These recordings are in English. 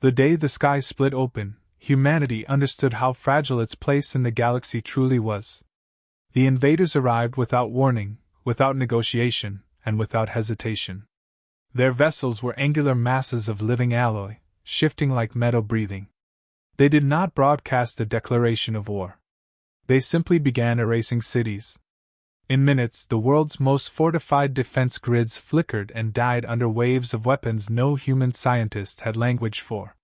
The day the sky split open, humanity understood how fragile its place in the galaxy truly was. The invaders arrived without warning, without negotiation, and without hesitation. Their vessels were angular masses of living alloy, shifting like metal breathing. They did not broadcast a declaration of war. They simply began erasing cities. In minutes, the world's most fortified defense grids flickered and died under waves of weapons no human scientist had language for.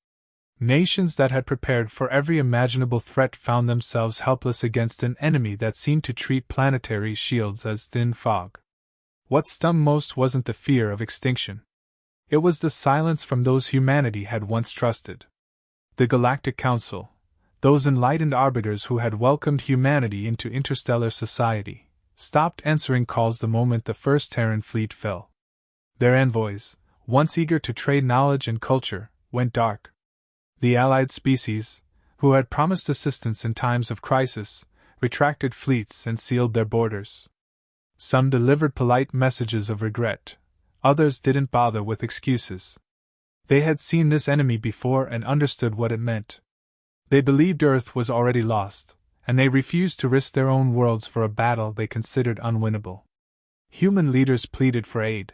Nations that had prepared for every imaginable threat found themselves helpless against an enemy that seemed to treat planetary shields as thin fog. What stung most wasn't the fear of extinction. It was the silence from those humanity had once trusted. The Galactic Council, those enlightened arbiters who had welcomed humanity into interstellar society, stopped answering calls the moment the first Terran fleet fell. Their envoys, once eager to trade knowledge and culture, went dark. The allied species, who had promised assistance in times of crisis, retracted fleets and sealed their borders. Some delivered polite messages of regret, others didn't bother with excuses. They had seen this enemy before and understood what it meant. They believed Earth was already lost, and they refused to risk their own worlds for a battle they considered unwinnable. Human leaders pleaded for aid.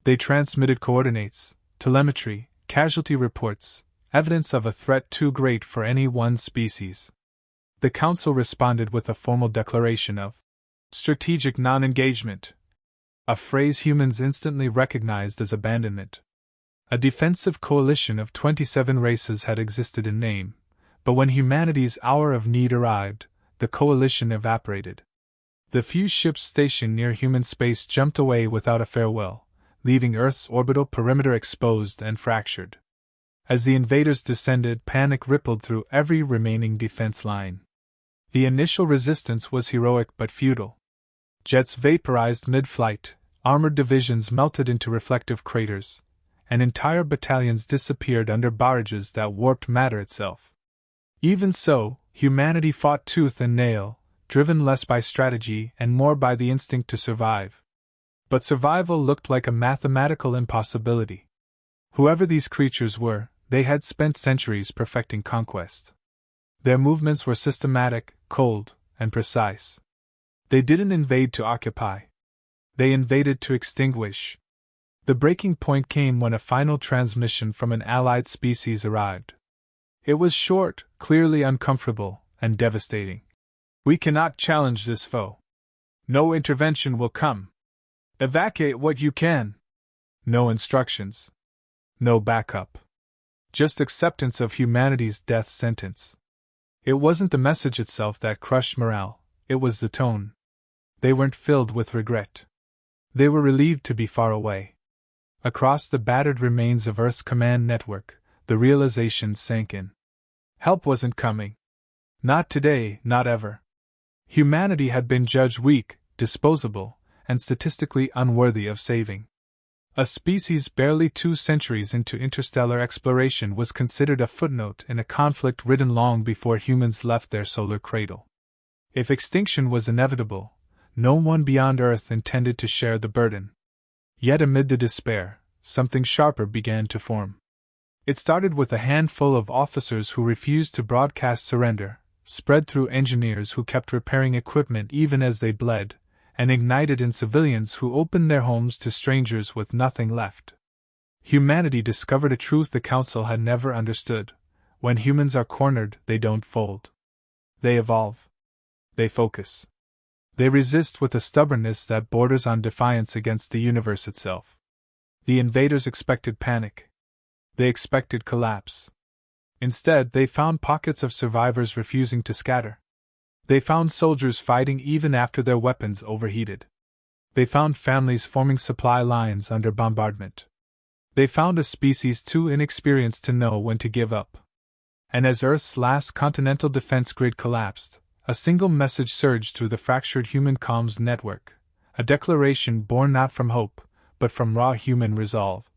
They transmitted coordinates, telemetry, casualty reports, evidence of a threat too great for any one species. The Council responded with a formal declaration of strategic non-engagement, a phrase humans instantly recognized as abandonment. A defensive coalition of 27 races had existed in name, but when humanity's hour of need arrived, the coalition evaporated. The few ships stationed near human space jumped away without a farewell, leaving Earth's orbital perimeter exposed and fractured. As the invaders descended, panic rippled through every remaining defense line. The initial resistance was heroic but futile. Jets vaporized mid-flight, armored divisions melted into reflective craters, and entire battalions disappeared under barrages that warped matter itself. Even so, humanity fought tooth and nail, driven less by strategy and more by the instinct to survive. But survival looked like a mathematical impossibility. Whoever these creatures were, they had spent centuries perfecting conquest. Their movements were systematic, cold, and precise. They didn't invade to occupy. They invaded to extinguish. The breaking point came when a final transmission from an allied species arrived. It was short, clearly uncomfortable, and devastating. "We cannot challenge this foe. No intervention will come. Evacuate what you can." No instructions. No backup. Just acceptance of humanity's death sentence. It wasn't the message itself that crushed morale, it was the tone. They weren't filled with regret. They were relieved to be far away. Across the battered remains of Earth's command network, the realization sank in. Help wasn't coming. Not today, not ever. Humanity had been judged weak, disposable, and statistically unworthy of saving. A species barely 2 centuries into interstellar exploration was considered a footnote in a conflict ridden long before humans left their solar cradle. If extinction was inevitable, no one beyond Earth intended to share the burden. Yet amid the despair, something sharper began to form. It started with a handful of officers who refused to broadcast surrender, spread through engineers who kept repairing equipment even as they bled, and ignited in civilians who opened their homes to strangers with nothing left. Humanity discovered a truth the Council had never understood. When humans are cornered, they don't fold. They evolve. They focus. They resist with a stubbornness that borders on defiance against the universe itself. The invaders expected panic. They expected collapse. Instead, they found pockets of survivors refusing to scatter. They found soldiers fighting even after their weapons overheated. They found families forming supply lines under bombardment. They found a species too inexperienced to know when to give up. And as Earth's last continental defense grid collapsed, a single message surged through the fractured human comms network, a declaration born not from hope, but from raw human resolve.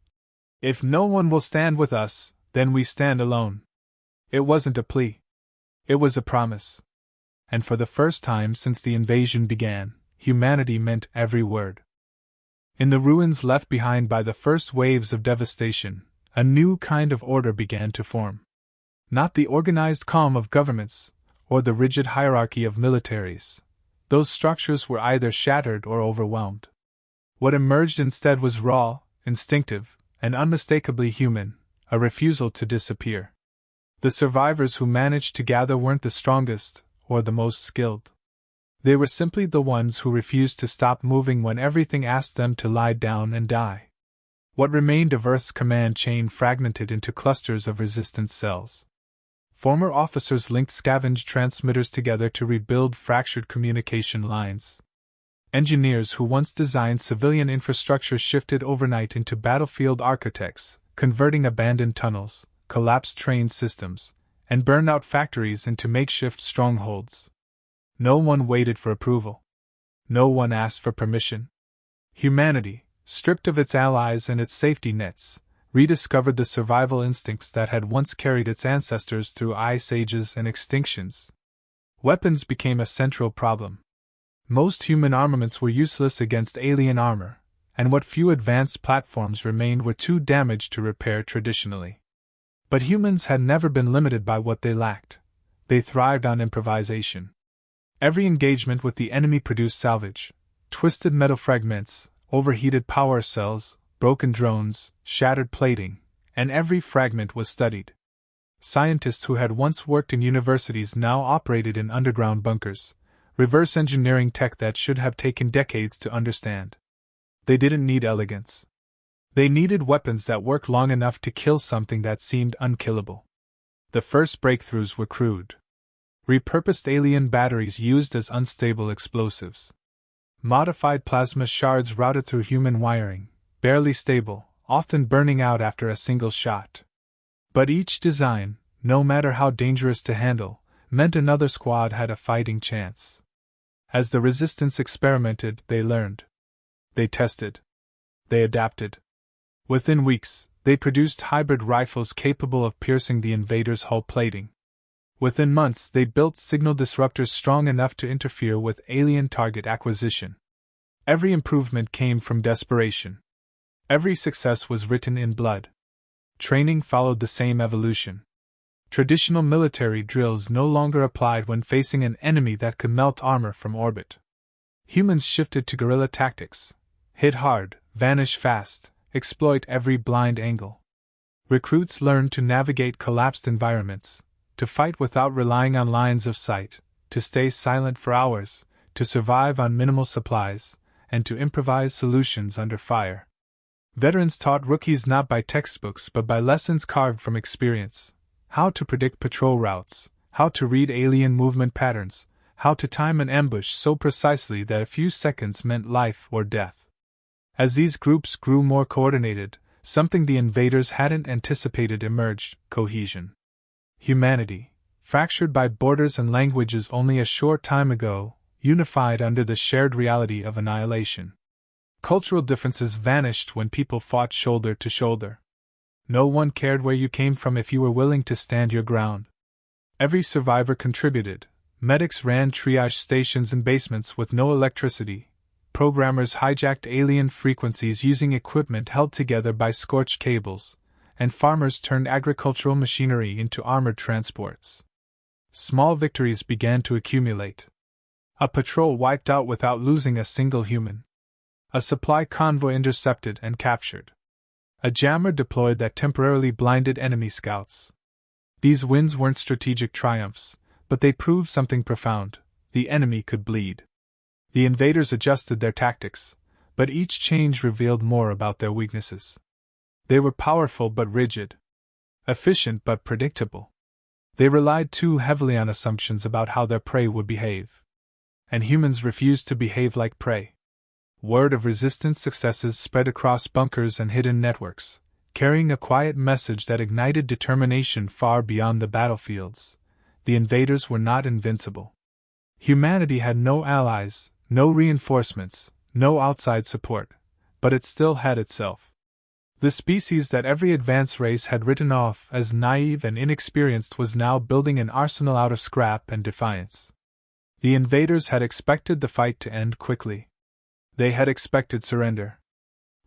If no one will stand with us, then we stand alone. It wasn't a plea. It was a promise. And for the first time since the invasion began, humanity meant every word. In the ruins left behind by the first waves of devastation, A new kind of order began to form. Not the organized calm of governments, or the rigid hierarchy of militaries. Those structures were either shattered or overwhelmed. What emerged instead was raw, instinctive, and unmistakably human, a refusal to disappear. The survivors who managed to gather weren't the strongest, or the most skilled. They were simply the ones who refused to stop moving when everything asked them to lie down and die. What remained of Earth's command chain fragmented into clusters of resistance cells. Former officers linked scavenged transmitters together to rebuild fractured communication lines. Engineers who once designed civilian infrastructure shifted overnight into battlefield architects, converting abandoned tunnels, collapsed train systems, and burned-out factories into makeshift strongholds. No one waited for approval. No one asked for permission. Humanity, stripped of its allies and its safety nets, rediscovered the survival instincts that had once carried its ancestors through ice ages and extinctions. Weapons became a central problem. Most human armaments were useless against alien armor, and what few advanced platforms remained were too damaged to repair traditionally. But humans had never been limited by what they lacked. They thrived on improvisation. Every engagement with the enemy produced salvage, twisted metal fragments, overheated power cells, broken drones, shattered plating, and every fragment was studied. Scientists who had once worked in universities now operated in underground bunkers, reverse engineering tech that should have taken decades to understand. They didn't need elegance. They needed weapons that worked long enough to kill something that seemed unkillable. The first breakthroughs were crude. Repurposed alien batteries used as unstable explosives. Modified plasma shards routed through human wiring, barely stable, often burning out after a single shot. But each design, no matter how dangerous to handle, meant another squad had a fighting chance. As the resistance experimented, they learned. They tested. They adapted. Within weeks, they produced hybrid rifles capable of piercing the invaders' hull plating. Within months, they built signal disruptors strong enough to interfere with alien target acquisition. Every improvement came from desperation. Every success was written in blood. Training followed the same evolution. Traditional military drills no longer applied when facing an enemy that could melt armor from orbit. Humans shifted to guerrilla tactics. Hit hard, vanish fast, exploit every blind angle. Recruits learned to navigate collapsed environments, to fight without relying on lines of sight, to stay silent for hours, to survive on minimal supplies, and to improvise solutions under fire. Veterans taught rookies not by textbooks but by lessons carved from experience. How to predict patrol routes, how to read alien movement patterns, how to time an ambush so precisely that a few seconds meant life or death. As these groups grew more coordinated, something the invaders hadn't anticipated emerged: cohesion. Humanity, fractured by borders and languages only a short time ago, unified under the shared reality of annihilation. Cultural differences vanished when people fought shoulder to shoulder. No one cared where you came from if you were willing to stand your ground. Every survivor contributed. Medics ran triage stations in basements with no electricity. Programmers hijacked alien frequencies using equipment held together by scorched cables, and farmers turned agricultural machinery into armored transports. Small victories began to accumulate. A patrol wiped out without losing a single human. A supply convoy intercepted and captured. A jammer deployed that temporarily blinded enemy scouts. These wins weren't strategic triumphs, but they proved something profound: the enemy could bleed. The invaders adjusted their tactics, but each change revealed more about their weaknesses. They were powerful but rigid, efficient but predictable. They relied too heavily on assumptions about how their prey would behave. And humans refused to behave like prey. Word of resistance successes spread across bunkers and hidden networks, carrying a quiet message that ignited determination far beyond the battlefields. The invaders were not invincible. Humanity had no allies, no reinforcements, no outside support, but it still had itself. The species that every advanced race had written off as naive and inexperienced was now building an arsenal out of scrap and defiance. The invaders had expected the fight to end quickly. They had expected surrender.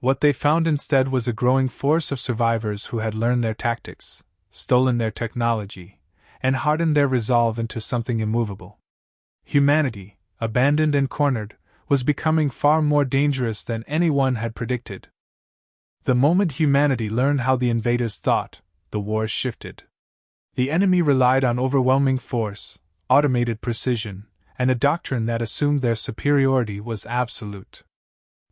What they found instead was a growing force of survivors who had learned their tactics, stolen their technology, and hardened their resolve into something immovable. Humanity, abandoned and cornered, was becoming far more dangerous than anyone had predicted. The moment humanity learned how the invaders thought, the war shifted. The enemy relied on overwhelming force, automated precision, and a doctrine that assumed their superiority was absolute.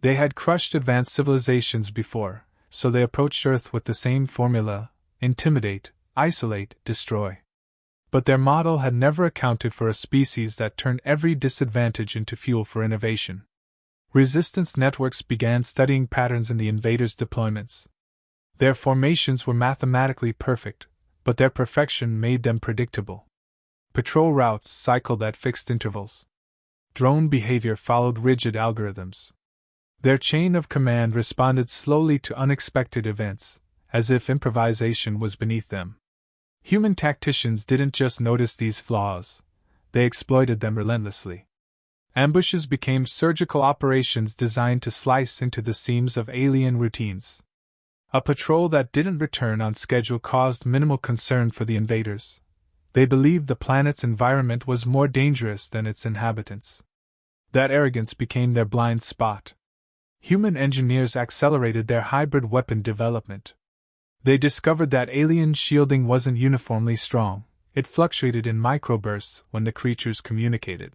They had crushed advanced civilizations before, so they approached Earth with the same formula: intimidate, isolate, destroy. But their model had never accounted for a species that turned every disadvantage into fuel for innovation. Resistance networks began studying patterns in the invaders' deployments. Their formations were mathematically perfect, but their perfection made them predictable. Patrol routes cycled at fixed intervals. Drone behavior followed rigid algorithms. Their chain of command responded slowly to unexpected events, as if improvisation was beneath them. Human tacticians didn't just notice these flaws, they exploited them relentlessly. Ambushes became surgical operations designed to slice into the seams of alien routines. A patrol that didn't return on schedule caused minimal concern for the invaders. They believed the planet's environment was more dangerous than its inhabitants. That arrogance became their blind spot. Human engineers accelerated their hybrid weapon development. They discovered that alien shielding wasn't uniformly strong, it fluctuated in microbursts when the creatures communicated.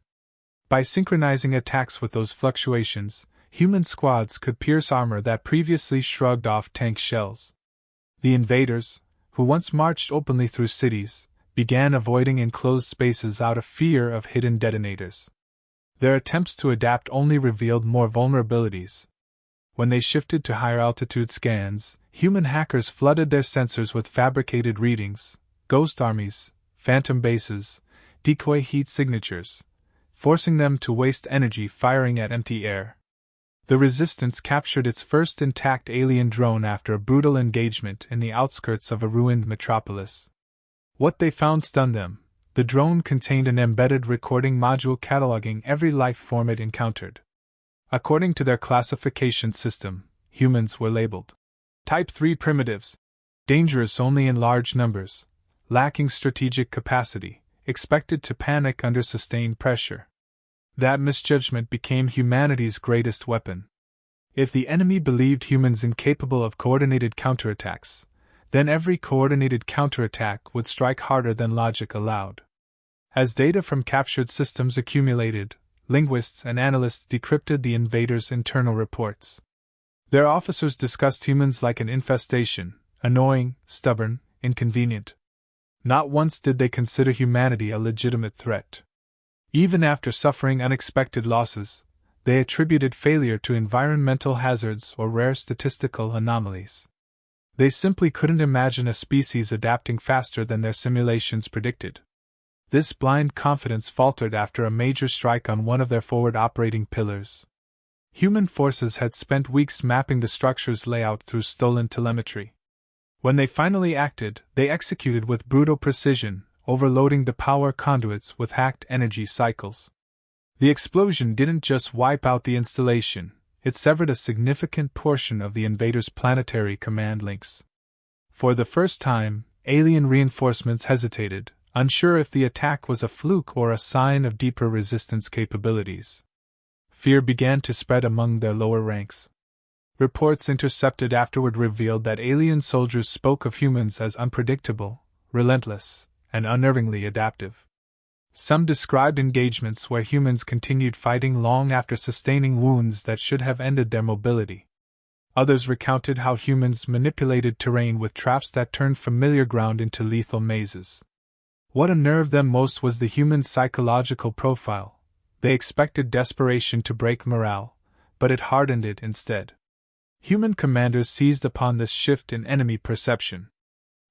By synchronizing attacks with those fluctuations, human squads could pierce armor that previously shrugged off tank shells. The invaders, who once marched openly through cities, began avoiding enclosed spaces out of fear of hidden detonators. Their attempts to adapt only revealed more vulnerabilities. When they shifted to higher altitude scans, human hackers flooded their sensors with fabricated readings, ghost armies, phantom bases, decoy heat signatures, forcing them to waste energy firing at empty air. The Resistance captured its first intact alien drone after a brutal engagement in the outskirts of a ruined metropolis. What they found stunned them. The drone contained an embedded recording module cataloging every life form it encountered. According to their classification system, humans were labeled Type 3 primitives, dangerous only in large numbers, lacking strategic capacity, expected to panic under sustained pressure. That misjudgment became humanity's greatest weapon. If the enemy believed humans incapable of coordinated counterattacks, then every coordinated counterattack would strike harder than logic allowed. As data from captured systems accumulated, linguists and analysts decrypted the invaders' internal reports. Their officers discussed humans like an infestation, annoying, stubborn, inconvenient. Not once did they consider humanity a legitimate threat. Even after suffering unexpected losses, they attributed failure to environmental hazards or rare statistical anomalies. They simply couldn't imagine a species adapting faster than their simulations predicted. This blind confidence faltered after a major strike on one of their forward operating pillars. Human forces had spent weeks mapping the structure's layout through stolen telemetry. When they finally acted, they executed with brutal precision, overloading the power conduits with hacked energy cycles. The explosion didn't just wipe out the installation, it severed a significant portion of the invaders' planetary command links. For the first time, alien reinforcements hesitated, unsure if the attack was a fluke or a sign of deeper resistance capabilities. Fear began to spread among their lower ranks. Reports intercepted afterward revealed that alien soldiers spoke of humans as unpredictable, relentless, and unnervingly adaptive. Some described engagements where humans continued fighting long after sustaining wounds that should have ended their mobility. Others recounted how humans manipulated terrain with traps that turned familiar ground into lethal mazes. What unnerved them most was the human psychological profile. They expected desperation to break morale, but it hardened it instead. Human commanders seized upon this shift in enemy perception.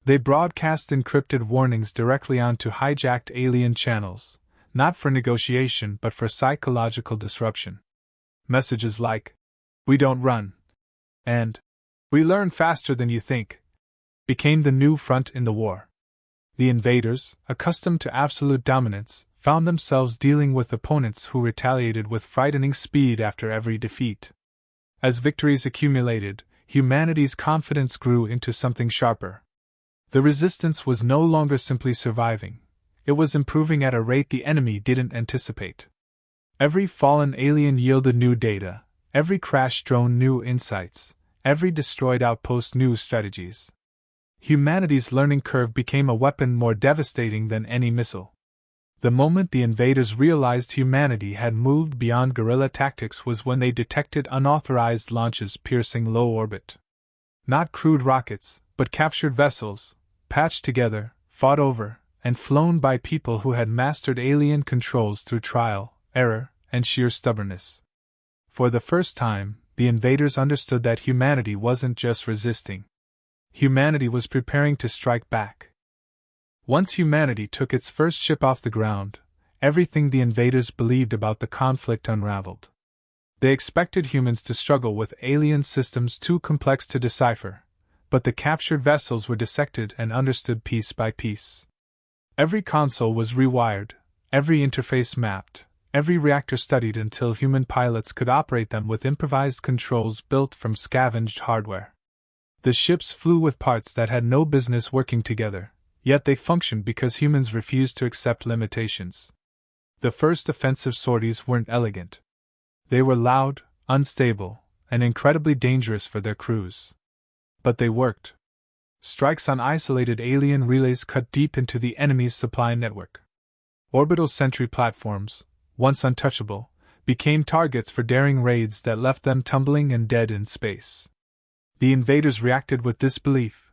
They broadcast encrypted warnings directly onto hijacked alien channels, not for negotiation but for psychological disruption. Messages like, "We don't run," and "We learn faster than you think," became the new front in the war. The invaders, accustomed to absolute dominance, found themselves dealing with opponents who retaliated with frightening speed after every defeat. As victories accumulated, humanity's confidence grew into something sharper. The resistance was no longer simply surviving, it was improving at a rate the enemy didn't anticipate. Every fallen alien yielded new data, every crashed drone new insights, every destroyed outpost new strategies. Humanity's learning curve became a weapon more devastating than any missile. The moment the invaders realized humanity had moved beyond guerrilla tactics was when they detected unauthorized launches piercing low orbit. Not crude rockets, but captured vessels, patched together, fought over, and flown by people who had mastered alien controls through trial, error, and sheer stubbornness. For the first time, the invaders understood that humanity wasn't just resisting. Humanity was preparing to strike back. Once humanity took its first ship off the ground, everything the invaders believed about the conflict unraveled. They expected humans to struggle with alien systems too complex to decipher, but the captured vessels were dissected and understood piece by piece. Every console was rewired, every interface mapped, every reactor studied until human pilots could operate them with improvised controls built from scavenged hardware. The ships flew with parts that had no business working together, yet they functioned because humans refused to accept limitations. The first offensive sorties weren't elegant. They were loud, unstable, and incredibly dangerous for their crews. But they worked. Strikes on isolated alien relays cut deep into the enemy's supply network. Orbital sentry platforms, once untouchable, became targets for daring raids that left them tumbling and dead in space. The invaders reacted with disbelief.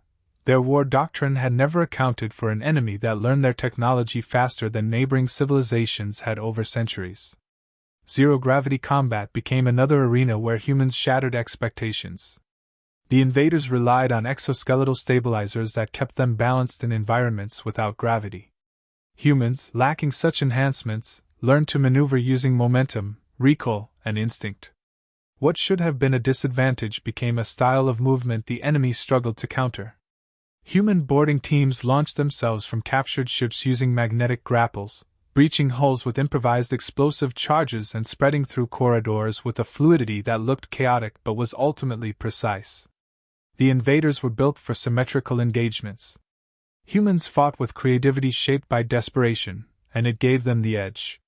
Their war doctrine had never accounted for an enemy that learned their technology faster than neighboring civilizations had over centuries. Zero-gravity combat became another arena where humans shattered expectations. The invaders relied on exoskeletal stabilizers that kept them balanced in environments without gravity. Humans, lacking such enhancements, learned to maneuver using momentum, recoil, and instinct. What should have been a disadvantage became a style of movement the enemy struggled to counter. Human boarding teams launched themselves from captured ships using magnetic grapples, breaching hulls with improvised explosive charges and spreading through corridors with a fluidity that looked chaotic but was ultimately precise. The invaders were built for symmetrical engagements. Humans fought with creativity shaped by desperation, and it gave them the edge.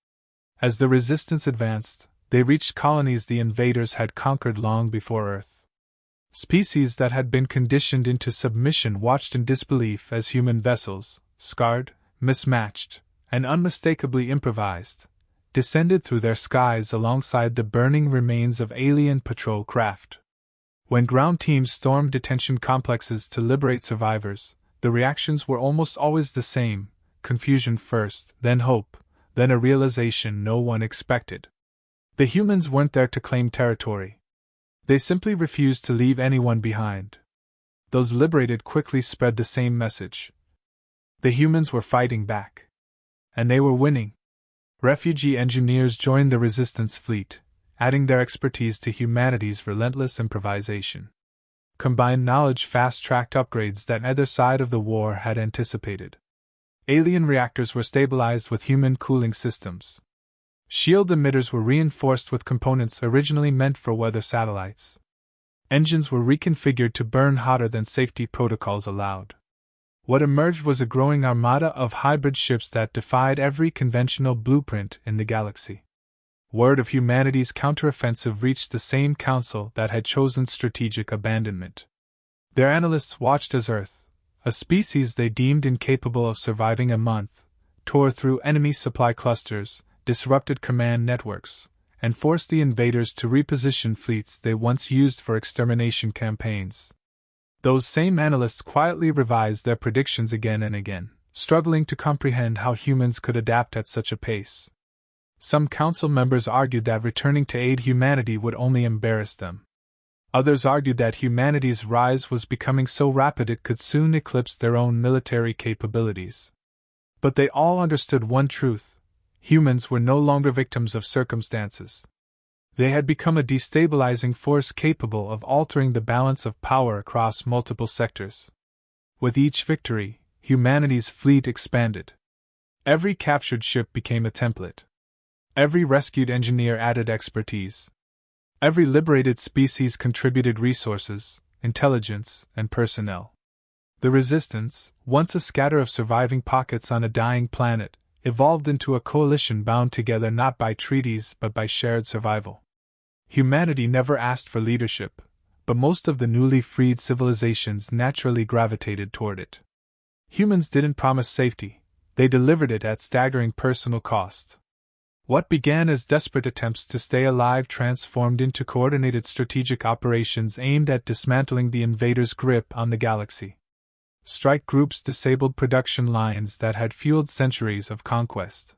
As the resistance advanced, they reached colonies the invaders had conquered long before Earth. Species that had been conditioned into submission watched in disbelief as human vessels, scarred, mismatched, and unmistakably improvised, descended through their skies alongside the burning remains of alien patrol craft. When ground teams stormed detention complexes to liberate survivors, the reactions were almost always the same: confusion first, then hope, then a realization no one expected. The humans weren't there to claim territory. They simply refused to leave anyone behind. Those liberated quickly spread the same message. The humans were fighting back. And they were winning. Refugee engineers joined the resistance fleet, adding their expertise to humanity's relentless improvisation. Combined knowledge fast-tracked upgrades that neither side of the war had anticipated. Alien reactors were stabilized with human cooling systems. Shield emitters were reinforced with components originally meant for weather satellites. Engines were reconfigured to burn hotter than safety protocols allowed. What emerged was a growing armada of hybrid ships that defied every conventional blueprint in the galaxy. Word of humanity's counteroffensive reached the same council that had chosen strategic abandonment. Their analysts watched as Earth, a species they deemed incapable of surviving a month, tore through enemy supply clusters, disrupted command networks, and forced the invaders to reposition fleets they once used for extermination campaigns. Those same analysts quietly revised their predictions again and again, struggling to comprehend how humans could adapt at such a pace. Some council members argued that returning to aid humanity would only embarrass them. Others argued that humanity's rise was becoming so rapid it could soon eclipse their own military capabilities. But they all understood one truth: humans were no longer victims of circumstances. They had become a destabilizing force capable of altering the balance of power across multiple sectors. With each victory, humanity's fleet expanded. Every captured ship became a template. Every rescued engineer added expertise. Every liberated species contributed resources, intelligence, and personnel. The Resistance, once a scatter of surviving pockets on a dying planet, evolved into a coalition bound together not by treaties but by shared survival. Humanity never asked for leadership, but most of the newly freed civilizations naturally gravitated toward it. Humans didn't promise safety, they delivered it at staggering personal cost. What began as desperate attempts to stay alive transformed into coordinated strategic operations aimed at dismantling the invaders' grip on the galaxy. Strike groups disabled production lines that had fueled centuries of conquest.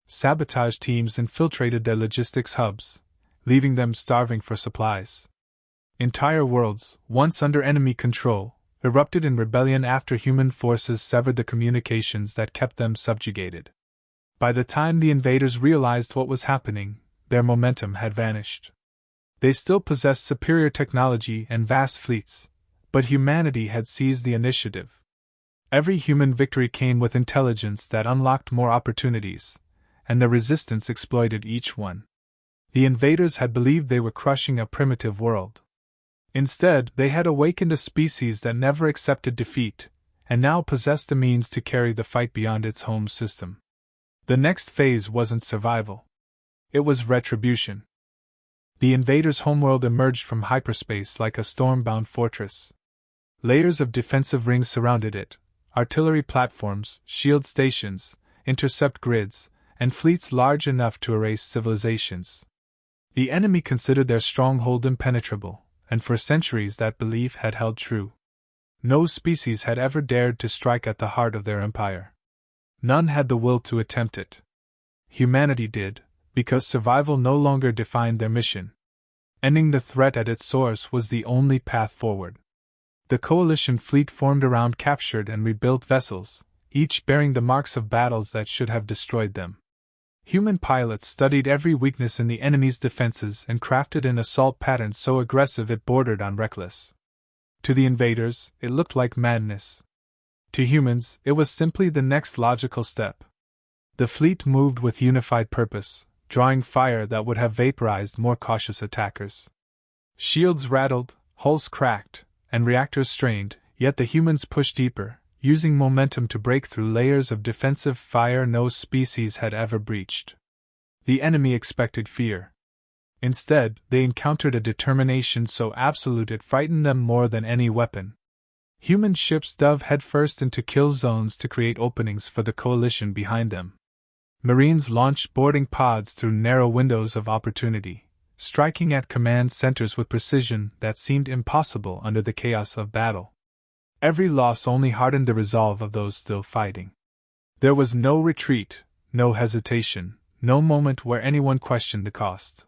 Sabotage teams infiltrated their logistics hubs, leaving them starving for supplies. Entire worlds, once under enemy control, erupted in rebellion after human forces severed the communications that kept them subjugated. By the time the invaders realized what was happening, their momentum had vanished. They still possessed superior technology and vast fleets, but humanity had seized the initiative. Every human victory came with intelligence that unlocked more opportunities, and the Resistance exploited each one. The invaders had believed they were crushing a primitive world. Instead, they had awakened a species that never accepted defeat, and now possessed the means to carry the fight beyond its home system. The next phase wasn't survival. It was retribution. The invaders' homeworld emerged from hyperspace like a storm-bound fortress. Layers of defensive rings surrounded it, artillery platforms, shield stations, intercept grids, and fleets large enough to erase civilizations. The enemy considered their stronghold impenetrable, and for centuries that belief had held true. No species had ever dared to strike at the heart of their empire. None had the will to attempt it. Humanity did, because survival no longer defined their mission. Ending the threat at its source was the only path forward. The coalition fleet formed around captured and rebuilt vessels, each bearing the marks of battles that should have destroyed them. Human pilots studied every weakness in the enemy's defenses and crafted an assault pattern so aggressive it bordered on reckless. To the invaders, it looked like madness. To humans, it was simply the next logical step. The fleet moved with unified purpose, drawing fire that would have vaporized more cautious attackers. Shields rattled, hulls cracked, and reactors strained, yet the humans pushed deeper, using momentum to break through layers of defensive fire no species had ever breached. The enemy expected fear. Instead, they encountered a determination so absolute it frightened them more than any weapon. Human ships dove headfirst into kill zones to create openings for the coalition behind them. Marines launched boarding pods through narrow windows of opportunity, striking at command centers with precision that seemed impossible under the chaos of battle. Every loss only hardened the resolve of those still fighting. There was no retreat, no hesitation, no moment where anyone questioned the cost.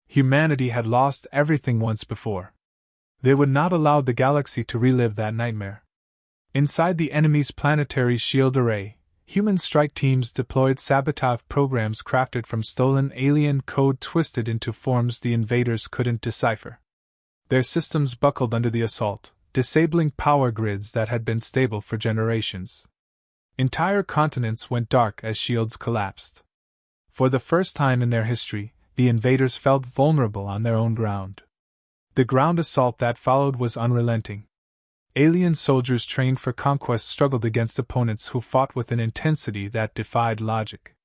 Humanity had lost everything once before. They would not allow the galaxy to relive that nightmare. Inside the enemy's planetary shield array, human strike teams deployed sabotage programs crafted from stolen alien code twisted into forms the invaders couldn't decipher. Their systems buckled under the assault, disabling power grids that had been stable for generations. Entire continents went dark as shields collapsed. For the first time in their history, the invaders felt vulnerable on their own ground. The ground assault that followed was unrelenting. Alien soldiers trained for conquest struggled against opponents who fought with an intensity that defied logic.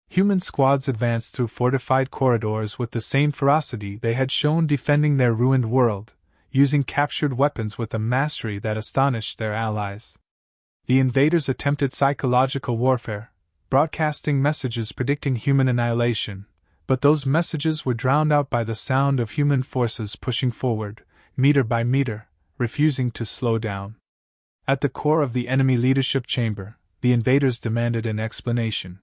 Human squads advanced through fortified corridors with the same ferocity they had shown defending their ruined world, using captured weapons with a mastery that astonished their allies. The invaders attempted psychological warfare, broadcasting messages predicting human annihilation, but those messages were drowned out by the sound of human forces pushing forward, meter by meter, refusing to slow down. At the core of the enemy leadership chamber, the invaders demanded an explanation.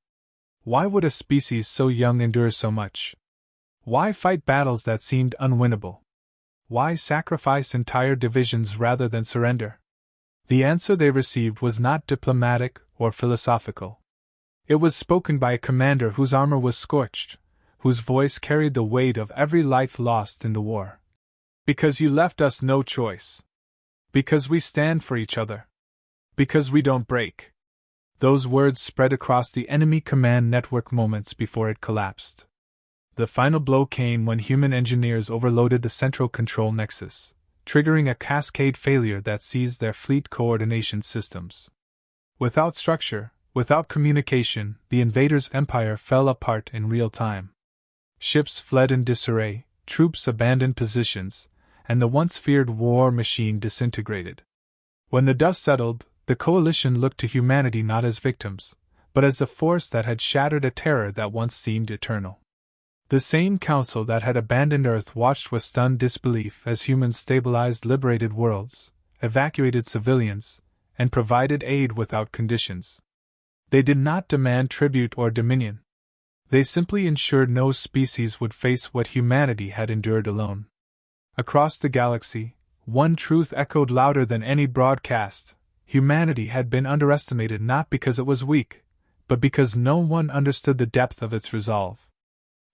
Why would a species so young endure so much? Why fight battles that seemed unwinnable? Why sacrifice entire divisions rather than surrender? The answer they received was not diplomatic or philosophical. It was spoken by a commander whose armor was scorched, whose voice carried the weight of every life lost in the war. Because you left us no choice. Because we stand for each other. Because we don't break. Those words spread across the enemy command network moments before it collapsed. The final blow came when human engineers overloaded the central control nexus, triggering a cascade failure that seized their fleet coordination systems. Without structure, without communication, the invaders' empire fell apart in real time. Ships fled in disarray, troops abandoned positions, and the once feared war machine disintegrated. When the dust settled, the coalition looked to humanity not as victims, but as the force that had shattered a terror that once seemed eternal. The same council that had abandoned Earth watched with stunned disbelief as humans stabilized liberated worlds, evacuated civilians, and provided aid without conditions. They did not demand tribute or dominion. They simply ensured no species would face what humanity had endured alone. Across the galaxy, one truth echoed louder than any broadcast: humanity had been underestimated not because it was weak, but because no one understood the depth of its resolve.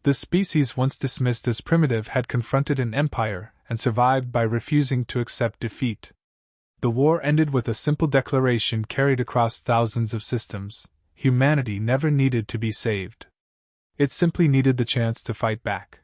The species once dismissed as primitive had confronted an empire and survived by refusing to accept defeat. The war ended with a simple declaration carried across thousands of systems: humanity never needed to be saved. It simply needed the chance to fight back.